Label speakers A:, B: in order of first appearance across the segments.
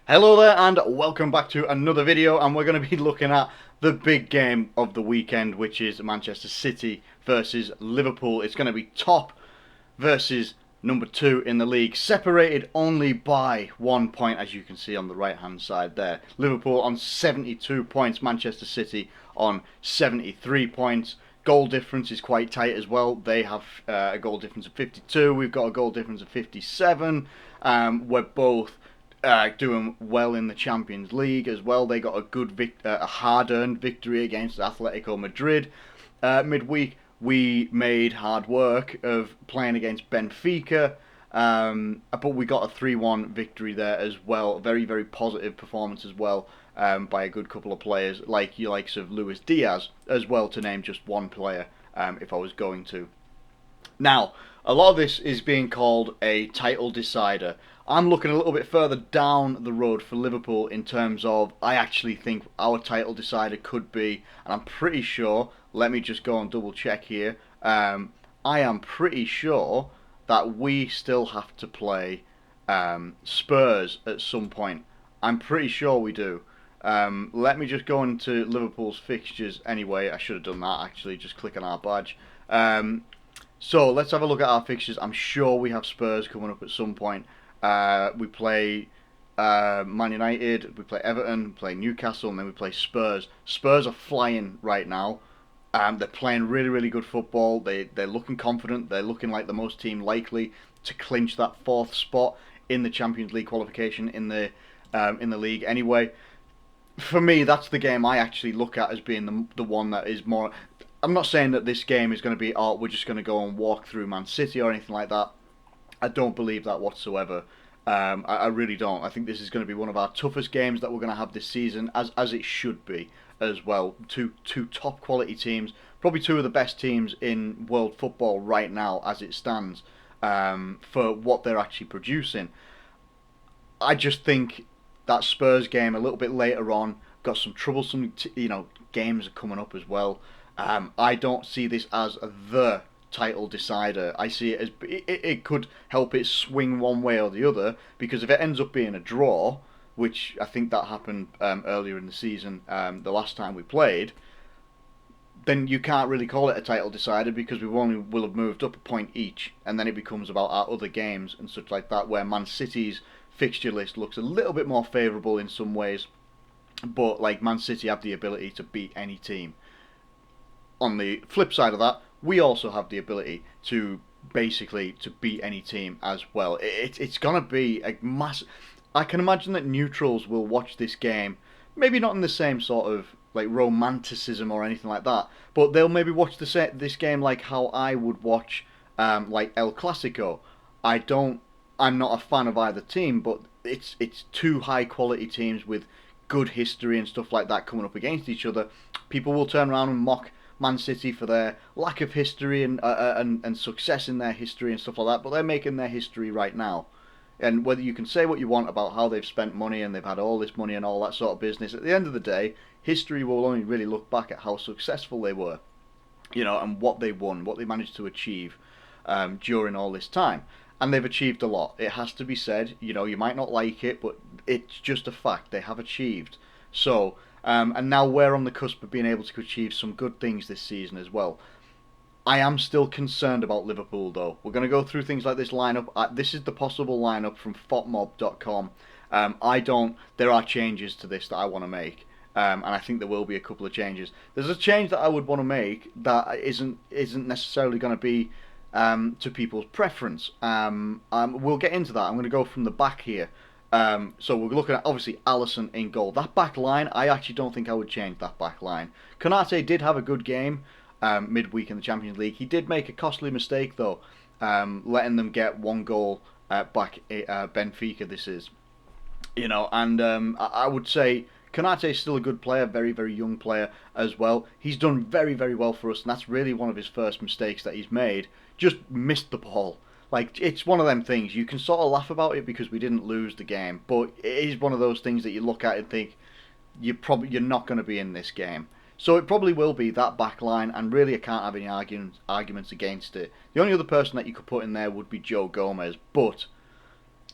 A: Hello there and welcome back to another video, and we're going to be looking at the big game of the weekend, which is Manchester City versus Liverpool. It's going to be top versus number 2 in the league, separated only by 1 point, as you can see on the right hand side there. Liverpool on 72 points, Manchester City on 73 points. Goal difference is quite tight as well. They have a goal difference of 52, we've got a goal difference of 57. We're both doing well in the Champions League as well. They got a hard-earned victory against Atletico Madrid midweek. We made hard work of playing against Benfica, but we got a 3-1 victory there as well. Very, very positive performance as well by a good couple of players, like your likes of Luis Diaz as well, to name just one player if I was going to. Now, a lot of this is being called a title decider. I'm looking a little bit further down the road for Liverpool in terms of I actually think our title decider could be, and I'm pretty sure, let me just go and double check here, I am pretty sure that we still have to play Spurs at some point. I'm pretty sure we do. Let me just go into Liverpool's fixtures anyway. I should have done that actually, just click on our badge. So let's have a look at our fixtures. I'm sure we have Spurs coming up at some point. We play Man United, we play Everton, we play Newcastle, and then we play Spurs. Spurs are flying right now. They're playing really, really good football. They're looking confident. They're looking like the most team likely to clinch that 4th spot in the Champions League qualification in the league. Anyway, for me, that's the game I actually look at as being the one that is more. I'm not saying that this game is going to be, oh, we're just going to go and walk through Man City or anything like that. I don't believe that whatsoever. I really don't. I think this is going to be one of our toughest games that we're going to have this season, as it should be as well. Two top quality teams, probably two of the best teams in world football right now as it stands, for what they're actually producing. I just think that Spurs game a little bit later on got some troublesome, games are coming up as well. I don't see this as the title decider. I see it as it could help it swing one way or the other, because if it ends up being a draw, which I think that happened earlier in the season, the last time we played, then you can't really call it a title decider because will have moved up a point each, and then it becomes about our other games and such like that, where Man City's fixture list looks a little bit more favourable in some ways, but like Man City have the ability to beat any team. On the flip side of that, we also have the ability to basically to beat any team as well. It's gonna be a massive. I can imagine that neutrals will watch this game, maybe not in the same sort of like romanticism or anything like that, but they'll maybe watch this game like how I would watch like El Clasico. I don't. I'm not a fan of either team, but it's two high quality teams with good history and stuff like that coming up against each other. People will turn around and mock Man City for their lack of history and success in their history and stuff like that, but they're making their history right now. And whether you can say what you want about how they've spent money and they've had all this money and all that sort of business, at the end of the day, history will only really look back at how successful they were, and what they won, what they managed to achieve during all this time. And they've achieved a lot. It has to be said. You might not like it, but it's just a fact. They have achieved. So, and now we're on the cusp of being able to achieve some good things this season as well. I am still concerned about Liverpool, though. We're going to go through things like this lineup. This is the possible lineup from fotmob.com. There are changes to this that I want to make. And I think there will be a couple of changes. There's a change that I would want to make that isn't necessarily going to be to people's preference. We'll get into that. I'm going to go from the back here. So we're looking at, obviously, Alisson in goal. That back line, I actually don't think I would change that back line. Konate did have a good game midweek in the Champions League. He did make a costly mistake, though, letting them get 1 goal back at Benfica, this is. And I would say Konate is still a good player, very, very young player as well. He's done very, very well for us, and that's really one of his first mistakes that he's made. Just missed the ball. Like, it's one of them things. You can sort of laugh about it because we didn't lose the game, but it is one of those things that you look at and think you're not going to be in this game. So it probably will be that back line, and really I can't have any arguments against it. The only other person that you could put in there would be Joe Gomez, but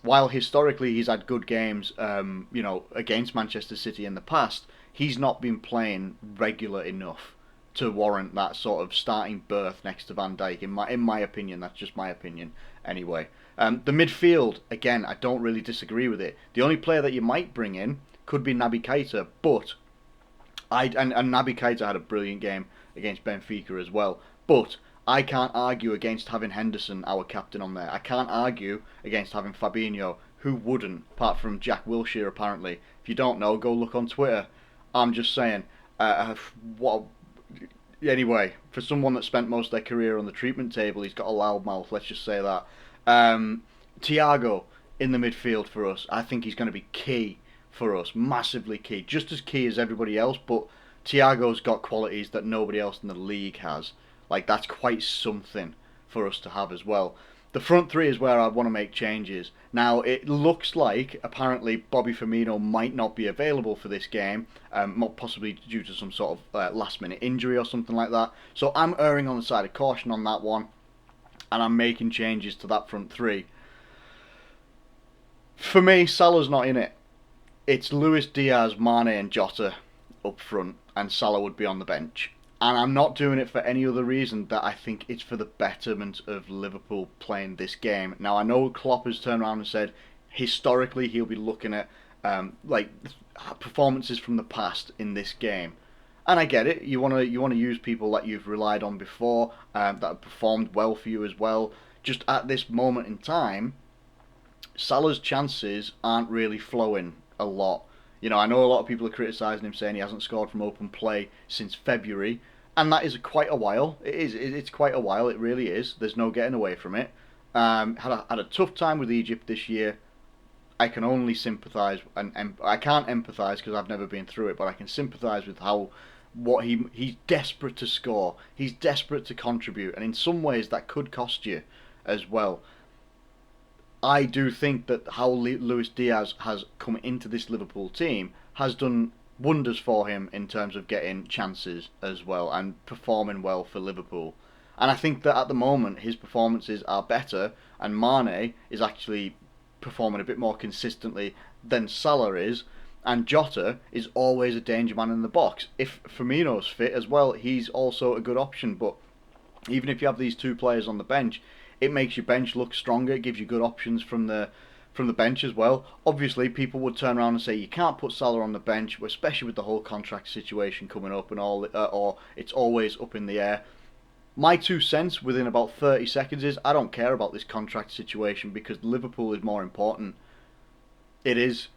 A: while historically he's had good games, against Manchester City in the past, he's not been playing regular enough to warrant that sort of starting berth next to Van Dijk. In my opinion, that's just my opinion. Anyway, the midfield again, I don't really disagree with it. The only player that you might bring in could be Naby Keita, but and Naby Keita had a brilliant game against Benfica as well. But I can't argue against having Henderson, our captain, on there. I can't argue against having Fabinho. Who wouldn't? Apart from Jack Wilshere, apparently. If you don't know, go look on Twitter. I'm just saying. What? Anyway, for someone that spent most of their career on the treatment table, he's got a loud mouth. Let's just say that. Thiago in the midfield for us. I think he's going to be key for us, massively key, just as key as everybody else. But Thiago's got qualities that nobody else in the league has. Like, that's quite something for us to have as well. The front three is where I want to make changes. Now, it looks like, apparently, Bobby Firmino might not be available for this game, possibly due to some sort of last-minute injury or something like that. So I'm erring on the side of caution on that one, and I'm making changes to that front three. For me, Salah's not in it. It's Luis Diaz, Mane and Jota up front, and Salah would be on the bench. And I'm not doing it for any other reason that I think it's for the betterment of Liverpool playing this game. Now, I know Klopp has turned around and said historically he'll be looking at performances from the past in this game. And I get it. You want to use people that you've relied on before, that have performed well for you as well. Just at this moment in time, Salah's chances aren't really flowing a lot. I know a lot of people are criticising him, saying he hasn't scored from open play since February, and that is quite a while. It's quite a while. It really is. There's no getting away from it. Had a tough time with Egypt this year. I can only sympathise, and I can't empathise because I've never been through it, but I can sympathise with he's desperate to score. He's desperate to contribute, and in some ways that could cost you as well. I do think that how Luis Diaz has come into this Liverpool team has done wonders for him in terms of getting chances as well and performing well for Liverpool. And I think that at the moment his performances are better, and Mane is actually performing a bit more consistently than Salah is, and Jota is always a danger man in the box. If Firmino's fit as well, he's also a good option. But even if you have these two players on the bench, it makes your bench look stronger. It gives you good options from the bench as well. Obviously, people would turn around and say you can't put Salah on the bench, especially with the whole contract situation coming up and all, or it's always up in the air. My 2 cents within about 30 seconds is I don't care about this contract situation because Liverpool is more important. It is.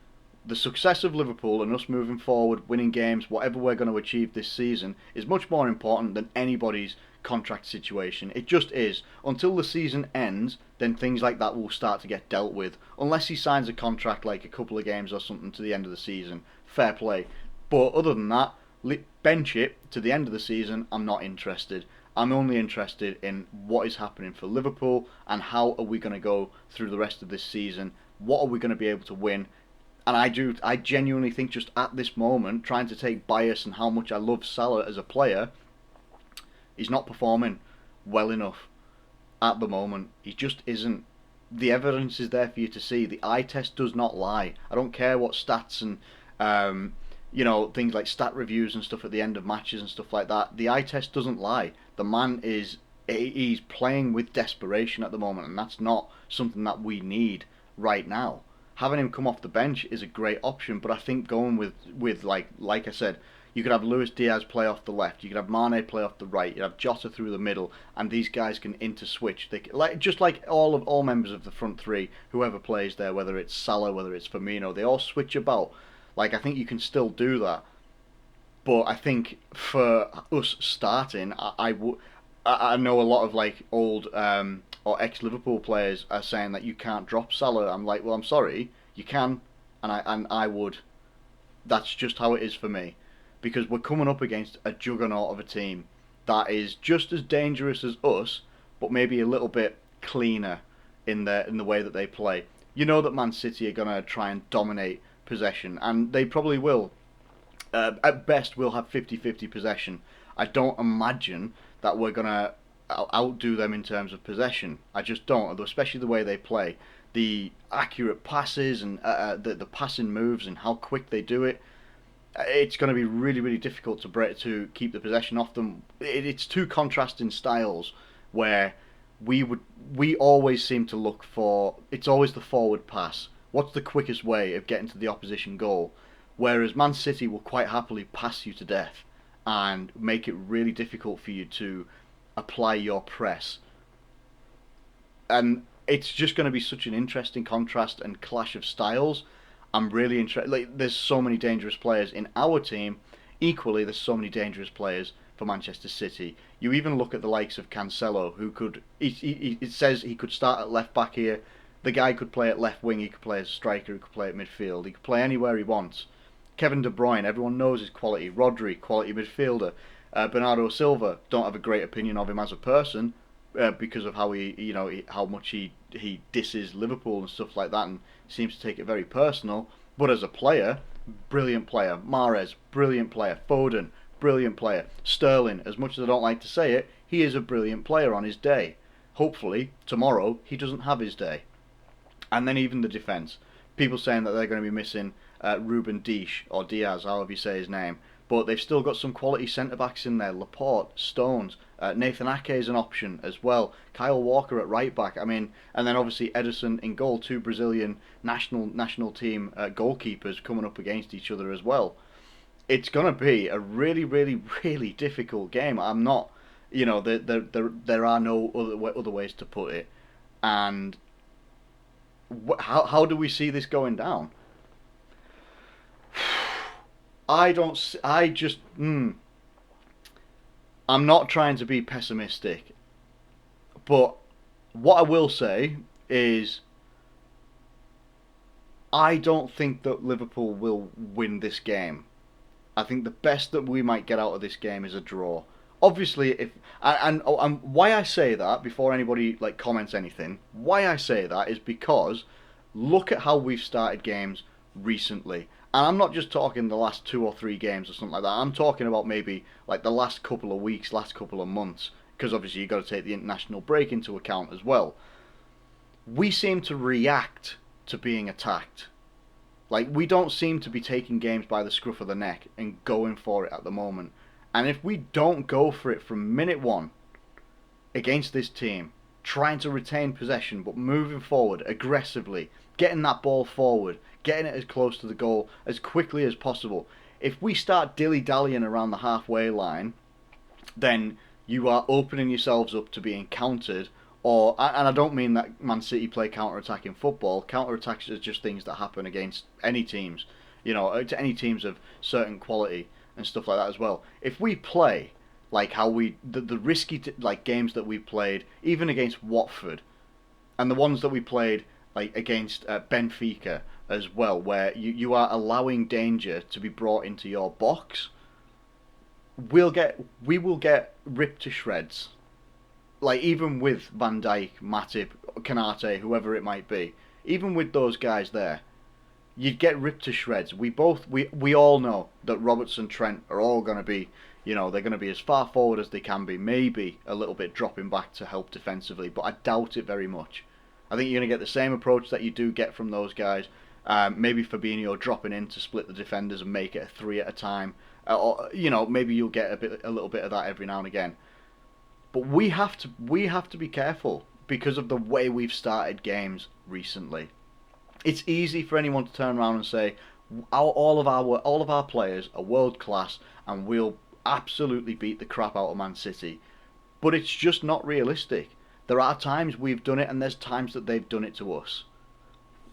A: The success of Liverpool and us moving forward, winning games, whatever we're going to achieve this season, is much more important than anybody's contract situation. It just is. Until the season ends, then things like that will start to get dealt with. Unless he signs a contract like a couple of games or something to the end of the season. Fair play. But other than that, bench it to the end of the season. I'm not interested. I'm only interested in what is happening for Liverpool and how are we going to go through the rest of this season. What are we going to be able to win? And I genuinely think just at this moment, trying to take bias and how much I love Salah as a player, he's not performing well enough at the moment. He just isn't. The evidence is there for you to see. The eye test does not lie. I don't care what stats and things like stat reviews and stuff at the end of matches and stuff like that. The eye test doesn't lie. The man he's playing with desperation at the moment, and that's not something that we need right now. Having him come off the bench is a great option, but I think going with like I said, you could have Luis Diaz play off the left, you could have Mane play off the right, you have Jota through the middle, and these guys can interswitch. They just like all members of the front three, whoever plays there, whether it's Salah, whether it's Firmino, they all switch about. Like, I think you can still do that, but I think for us starting, I know a lot of like old or ex-Liverpool players are saying that you can't drop Salah. I'm like, well, I'm sorry, you can, and I would. That's just how it is for me, because we're coming up against a juggernaut of a team that is just as dangerous as us, but maybe a little bit cleaner in the way that they play. You know that Man City are gonna try and dominate possession, and they probably will. At best, we'll have 50-50 possession. I don't imagine that we're gonna outdo them in terms of possession. I just don't, especially the way they play. the accurate passes and the passing moves and how quick they do it, it's going to be really, really difficult to keep the possession off them. It's two contrasting styles where we always seem to look for, it's always the forward pass. What's the quickest way of getting to the opposition goal? Whereas Man City will quite happily pass you to death and make it really difficult for you to apply your press. And it's just going to be such an interesting contrast and clash of styles. I'm really interested. Like, there's so many dangerous players in our team. Equally, there's so many dangerous players for Manchester City. You even look at the likes of Cancelo, who could. It says he could start at left back here. The guy could play at left wing. He could play as a striker. He could play at midfield. He could play anywhere he wants. Kevin De Bruyne, everyone knows his quality. Rodri, quality midfielder. Bernardo Silva, don't have a great opinion of him as a person, because of how how much he disses Liverpool and stuff like that, and seems to take it very personal. But as a player, brilliant player. Mahrez, brilliant player. Foden, brilliant player. Sterling, as much as I don't like to say it, he is a brilliant player on his day. Hopefully, tomorrow, he doesn't have his day. And then even the defence. People saying that they're going to be missing Ruben Diaz, however you say his name. But they've still got some quality centre-backs in there. Laporte, Stones, Nathan Ake is an option as well. Kyle Walker at right back. I mean, and then obviously Ederson in goal. Two Brazilian national team goalkeepers coming up against each other as well. It's going to be a really, really, really difficult game. I'm not, there are no other ways to put it. And how do we see this going down? I'm not trying to be pessimistic, but what I will say is I don't think that Liverpool will win this game. I think the best that we might get out of this game is a draw. Obviously, if and why I say that before anybody comments anything, why I say that is because look at how we've started games recently. And I'm not just talking the last 2 or 3 games or something like that. I'm talking about maybe the last couple of weeks, last couple of months, because obviously you've got to take the international break into account as well. We seem to react to being attacked. We don't seem to be taking games by the scruff of the neck and going for it at the moment. And if we don't go for it from minute one against this team, trying to retain possession but moving forward aggressively, getting that ball forward, getting it as close to the goal as quickly as possible. If we start dilly-dallying around the halfway line, then you are opening yourselves up to being countered. And I don't mean that Man City play counter-attacking football. Counter-attacks are just things that happen against any teams, to any teams of certain quality and stuff like that as well. If we play how the risky games that we played, even against Watford, and the ones that we played against Benfica as well, where you are allowing danger to be brought into your box, we will get ripped to shreds. Even with Van Dijk, Matip, Kanate, whoever it might be, even with those guys there, you'd get ripped to shreds. We all know that Robertson, Trent are all going to be, they're going to be as far forward as they can be, maybe a little bit dropping back to help defensively, but I doubt it very much. I think you're going to get the same approach that you do get from those guys. Maybe Fabinho dropping in to split the defenders and make it a 3 at a time. Or maybe you'll get a little bit of that every now and again. But we have to be careful because of the way we've started games recently. It's easy for anyone to turn around and say all of our players are world class and we'll absolutely beat the crap out of Man City. But it's just not realistic. There are times we've done it and there's times that they've done it to us.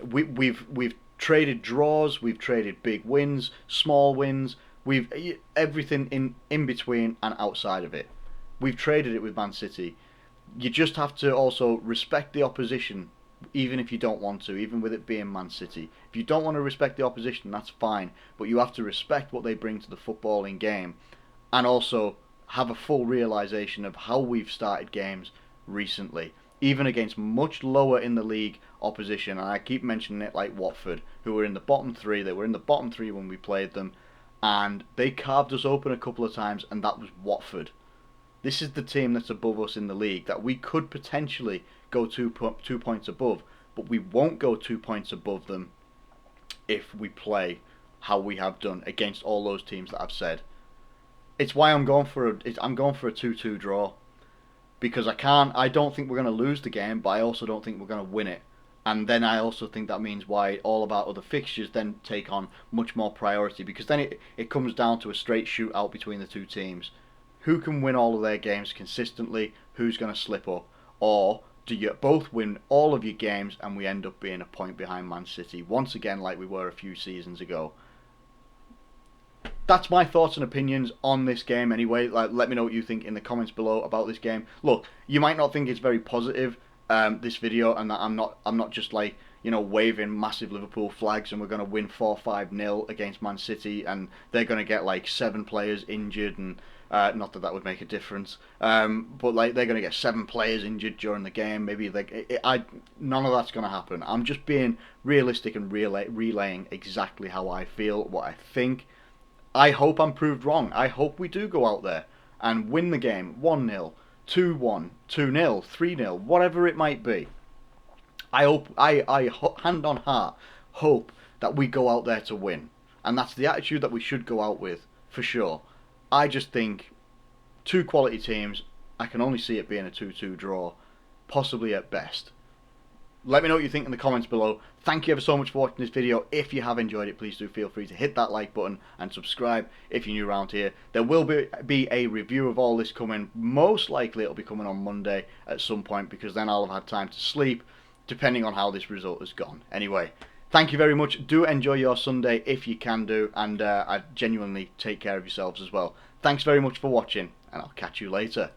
A: We've traded draws, we've traded big wins, small wins, we've everything in between and outside of it. We've traded it with Man City. You just have to also respect the opposition, even if you don't want to, even with it being Man City. If you don't want to respect the opposition, that's fine, but you have to respect what they bring to the footballing game, and also have a full realisation of how we've started games recently, even against much lower in the league opposition. And I keep mentioning it, like Watford, who were in the bottom 3. They were in the bottom 3 when we played them, and they carved us open a couple of times, and that was Watford. This is the team that's above us in the league that we could potentially go 2 points above, but we won't go 2 points above them if we play how we have done against all those teams that I've said. It's why I'm going for a 2-2 draw, because I don't think we're going to lose the game, but I also don't think we're going to win it. And then I also think that means why all of our other fixtures then take on much more priority, because then it comes down to a straight shootout between the two teams. Who can win all of their games consistently? Who's going to slip up? Or do you both win all of your games and we end up being a point behind Man City once again, like we were a few seasons ago? That's my thoughts and opinions on this game anyway. Like, let me know what you think in the comments below about this game. Look, you might not think it's very positive, this video, and that I'm not just like, you know, waving massive Liverpool flags and we're going to win 4-5-0 against Man City and they're going to get like 7 players injured, and not that would make a difference, but like they're going to get 7 players injured during the game. Maybe none of that's going to happen. I'm just being realistic and relaying exactly how I feel, what I think. I hope I'm proved wrong. I hope we do go out there and win the game 1-0, 2-1, 2-0, 3-0, whatever it might be. I hope, hand on heart, hope that we go out there to win. And that's the attitude that we should go out with, for sure. I just think 2 quality teams, I can only see it being a 2-2 draw, possibly at best. Let me know what you think in the comments below. Thank you ever so much for watching this video. If you have enjoyed it, please do feel free to hit that like button and subscribe if you're new around here. There will be a review of all this coming. Most likely it'll be coming on Monday at some point, because then I'll have had time to sleep, depending on how this result has gone. Anyway, thank you very much. Do enjoy your Sunday if you can do, and I genuinely take care of yourselves as well. Thanks very much for watching, and I'll catch you later.